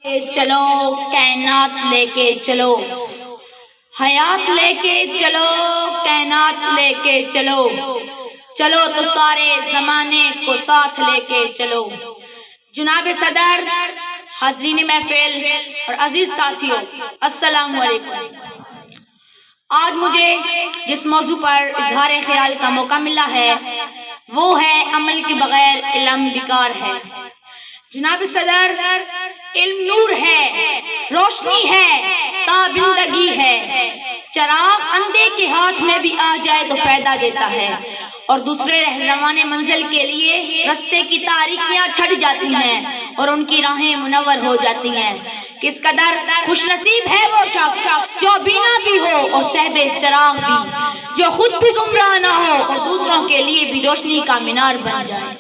چلو کائنات لے کے چلو، حیات لے کے چلو، کائنات لے کے چلو، چلو تو سارے زمانے کو ساتھ لے کے چلو۔ جناب صدر، حاضرین محفل اور عزیز ساتھیوں، السلام علیکم۔ آج مجھے جس موضوع پر اظہار خیال کا موقع ملا ہے وہ ہے عمل کے بغیر علم بیکار ہے۔ جناب صدر، علم نور ہے، روشنی ہے، تابندگی ہے۔ چراغ اندھے کے ہاتھ میں بھی آ جائے تو فائدہ دیتا ہے اور دوسرے رہنمائے منزل کے لیے رستے کی تاریکیاں چھٹ جاتی ہیں اور ان کی راہیں منور ہو جاتی ہیں۔ کس قدر خوش نصیب ہے وہ شخص جو بینا بھی ہو اور صاحب چراغ بھی، جو خود بھی گمراہ نہ ہو اور دوسروں کے لیے بھی روشنی کا مینار بن جائے۔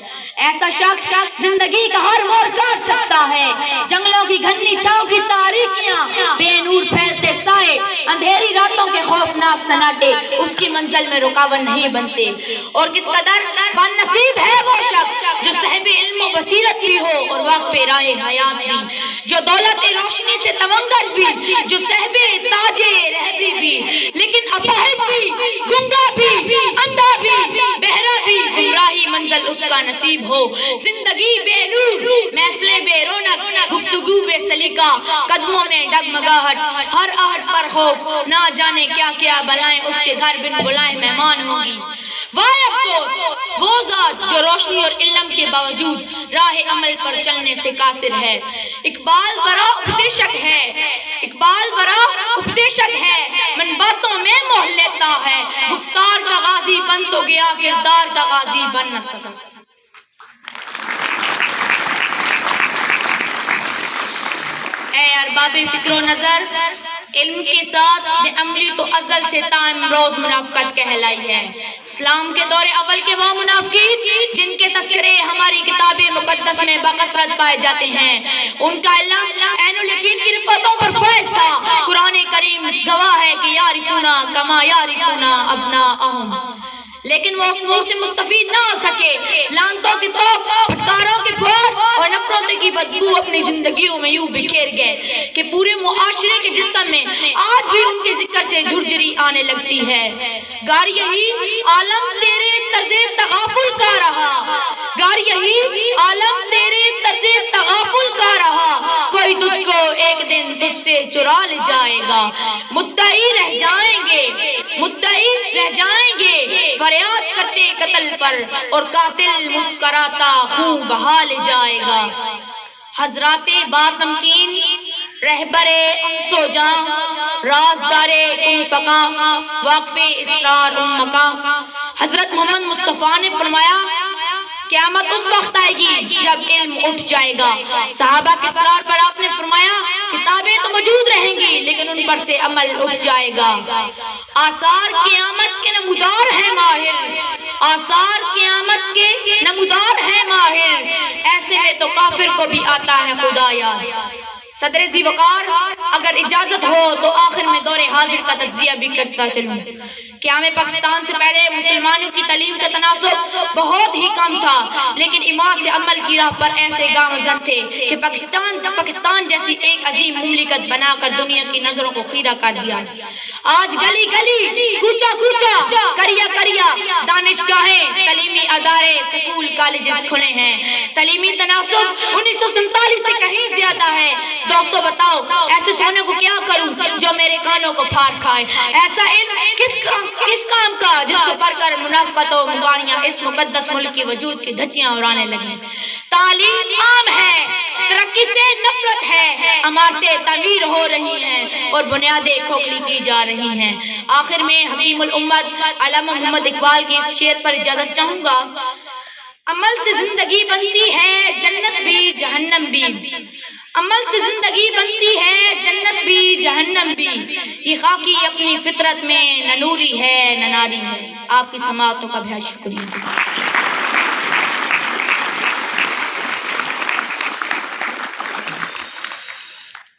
ایسا شخص زندگی کا ہر موڑ کاٹ سکتا ہے۔ جنگلوں کی گھنی چھاؤں کی تاریکیاں، بے نور پھیلتے سائے، اندھیری راتوں کے خوفناک سناٹے اس کی منزل میں رکاوٹ نہیں بنتے۔ اور کس قدر بد نصیب ہے وہ شخص جو صاحب علم و بصیرت بھی ہو اور واقف راہ حیات بھی، جو دولت روشنی سے تمنگر بھی، جو صاحب تاج رہبری بھی، لیکن اپاہج بھی، گنگا بھی، اندھا بھی، بہرا بھی، گمراہی منزل اس کا نصیب ہو۔ زندگی بے نور، محفلیں بے رونق، گفتگو بے سلیقہ، قدموں میں ڈگمگاہٹ، ہر آہٹ پر خوف، نہ جانے کیا کیا بلائیں اس کے گھر بن بلائے مہمان ہوں گی۔ وائے افسوس وہ ذات جو روشنی اور علم کے باوجود راہ عمل پر چلنے سے قاصر ہے۔ اقبال برا اپدیشک ہے، اقبال برا اپدیشک ہے، من باتوں میں موہ لیتا ہے، گفتار کا غازی بن تو گیا کردار کا غازی بن نہ سکا۔ اے ارباب فکر و نظر، علم کے ساتھ بے عملی تو ازل سے تا امروز منافقت کہلائی ہے۔ اسلام کے دور اول کے وہ منافقین جن کے تذکرے ہماری کتاب مقدس میں بکثرت پائے جاتے ہیں، ان کا علم عین الیقین کی رفعتوں پر فائز تھا۔ قرآن کریم گواہ ہے کہ یعرفون کما یعرفون ابناءہم، لیکن وہ اس نور سے مستفید نہ ہو سکے۔ لعنتوں کے توپ، پھٹکاروں کے پھوڑ اور نفرتوں کی بدبو اپنی زندگیوں میں یوں بکھیر گئے کہ پورے معاشرے کے جسم میں آج بھی ان کے ذکر سے جھرجھری آنے لگتی ہے۔ گر یہی عالم تیرے طرز تغافل کا رہا، گر یہی عالم تیرے طرز تغافل کا رہا، کوئی تجھ کو ایک دن تجھ سے چرا لے جائے گا۔ مدعی رہ جائیں گے، مدعی رہ جائیں گے فریاد کرتے قتل پر، اور قاتل مسکراتا خون بہا لے جائے گا۔ حضرات با تمکین، رہبر انس و جاں، رازدار کن فقاں، واقف اسرار مکاں، حضرت محمد مصطفیٰ نے فرمایا قیامت اس وقت آئے گی جب علم اٹھ جائے گا۔ صحابہ کے اصرار پر آپ نے فرمایا کتابیں تو موجود رہیں گی لیکن ان پر سے عمل اٹھ جائے گا۔ آثار قیامت کے نمودار ہیں ماہر، آثار قیامت کے نمودار ہیں ماہر، ایسے میں تو کافر کو بھی آتا ہے خدا یاد۔ صدر ذی وقار، اگر اجازت ہو تو آخر میں دور حاضر کا تجزیہ بھی کرتا چلوں۔ قیام پاکستان سے پہلے مسلمانوں کی تعلیم کا تناسب بہت ہی کم تھا، لیکن ایمان سے عمل کی راہ پر ایسے گامزن تھے کہ پاکستان جیسی ایک عظیم مملکت بنا کر دنیا کی نظروں کو خیرہ کر دیا۔ آج گلی گلی، کوچہ کوچہ، کریا کریا دانشگاہیں، تعلیمی ادارے، سکول، کالجز کھلے ہیں۔ تعلیمی تناسب 1947 سے کہیں زیادہ ہے۔ دوستو بتاؤ ایسے سونے کو کیا کروں جو میرے کانوں کو پھاڑ کھائے؟ ایسا علم کس کام کا جس کو پڑھ کر منافقت و مغانیاں اس مقدس ملک کی وجود کی دھچیاں اڑانے لگیں۔ تعلیم عام ہے، ترقی سے نفرت ہے، عمارتیں تعمیر ہو رہی ہیں اور بنیادیں کھوکھلی کی جا رہی ہیں۔ آخر میں حکیم الامت علامہ محمد اقبال کے اس شعر پر اجازت چاہوں گا۔ عمل سے زندگی بنتی ہے جنت بھی جہنم بھی، عمل سے زندگی بنتی ہے جنت بھی جہنم بھی، یہ خاکی اپنی فطرت میں نہ نوری ہے نہ ناری ہے۔ آپ کی سماعتوں کا بہت شکریہ۔